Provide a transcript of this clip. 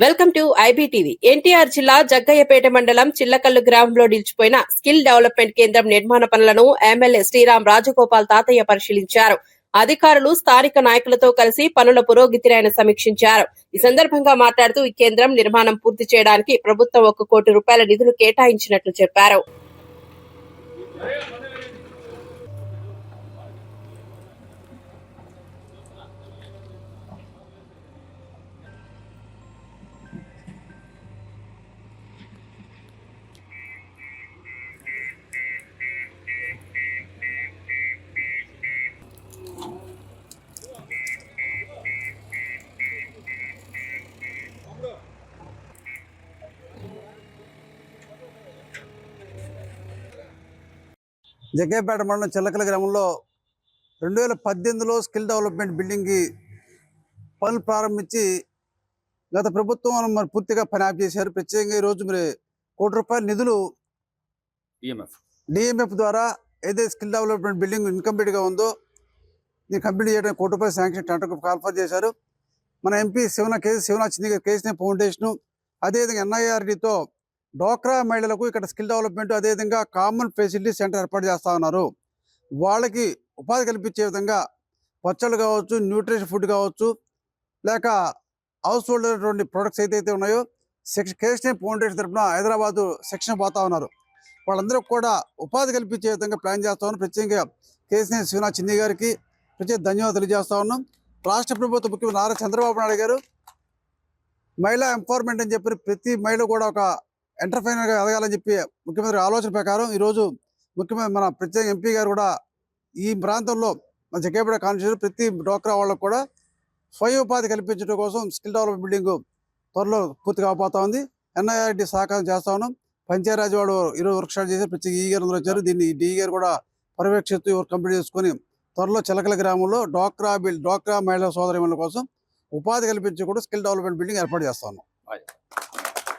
Welcome to IBTV. NTR జిల్లా జగ్గయ్యపేట మండలం చిల్లకల్లు గ్రామంలో నిలిచిపోయిన స్కిల్ డెవలప్మెంట్ కేంద్రం నిర్మాణ పనులను ఎమ్మెల్యే శ్రీరామ్ రాజగోపాల్ తాతయ్య పరిశీలించారు. అధికారులు స్థానిక నాయకులతో కలిసి పనుల పురోగతిని ఆయన సమీక్షించారు. ఈ సందర్భంగా మాట్లాడుతూ ఈ కేంద్రం నిర్మాణం పూర్తి చేయడానికి ప్రభుత్వం 1 కోటి రూపాయల నిధులు కేటాయించినట్లు చెప్పారు. జగ్గయ్యపేట మండలం చిల్లకల గ్రామంలో 2018లో స్కిల్ డెవలప్మెంట్ బిల్డింగ్కి పనులు ప్రారంభించి గత ప్రభుత్వం మరి పూర్తిగా పని ఆఫ్ చేశారు. ప్రత్యేకంగా ఈరోజు మరి ₹1 కోటి నిధులు డిఎంఎఫ్ ద్వారా ఏదైతే స్కిల్ డెవలప్మెంట్ బిల్డింగ్ ఇన్కంప్లీట్గా ఉందో దీన్ని కంప్లీట్ చేయడానికి ₹1 కోటి శాంక్షన్ టెండర్కు కాల్ఫర్ చేశారు. మన ఎంపీ శివనాథ్ కేసీఆర్ ఫౌండేషను అదేవిధంగా ఎన్ఐఆర్డితో డోక్రా మహిళలకు ఇక్కడ స్కిల్ డెవలప్మెంట్ అదేవిధంగా కామన్ ఫెసిలిటీ సెంటర్ ఏర్పాటు చేస్తూ ఉన్నారు. వాళ్ళకి ఉపాధి కల్పించే విధంగా పచ్చళ్ళు కావచ్చు, న్యూట్రిషన్ ఫుడ్ కావచ్చు, లేక హౌస్ హోల్డ్ అనేటువంటి ప్రొడక్ట్స్ ఏదైతే ఉన్నాయో కేసీఆర్ ఫౌండేషన్ తరఫున హైదరాబాదు సెక్షన్ పోతా ఉన్నారు. వాళ్ళందరూ కూడా ఉపాధి కల్పించే విధంగా ప్లాన్ చేస్తా ఉన్నాం. ప్రత్యేకంగా కేసీఆర్ శివనాథ్ గారికి ప్రత్యేక ధన్యవాదాలు తెలియజేస్తా ఉన్నాం. రాష్ట్ర ప్రభుత్వ ముఖ్యమంత్రి నారా చంద్రబాబు నాయుడు గారు మహిళా ఎంపవర్మెంట్ అని చెప్పి ప్రతి మహిళ కూడా ఒక ఎంటర్ప్రైనర్గా ఎదగాలని చెప్పి ముఖ్యమంత్రి ఆలోచన ప్రకారం ఈరోజు ముఖ్యమంత్రి మన ప్రత్యేక ఎంపీ గారు కూడా ఈ ప్రాంతంలో మన జగ్గయ్యపేట కాన్స్టిట్యూషన్ ప్రతి డోక్రా వాళ్ళకు కూడా స్వయం ఉపాధి కల్పించడం కోసం స్కిల్ డెవలప్మెంట్ బిల్డింగ్ త్వరలో పూర్తిగా అవబోతా ఉంది. ఎన్ఐఆర్డి సహకారం చేస్తా ఉన్నాం. పంచాయరాజ్ వాడు ఈరోజు వర్క్ స్టార్ట్ చేసి ప్రత్యేక ఈ గారు వచ్చారు. దీన్ని డిఈ గారు కూడా పర్యవేక్షిస్తూ కంప్లీట్ చేసుకొని త్వరలో చిలకల గ్రామంలో డోక్రా మహిళా సోదరిమణుల కోసం ఉపాధి కల్పించి కూడా స్కిల్ డెవలప్మెంట్ బిల్డింగ్ ఏర్పాటు చేస్తా ఉన్నాం.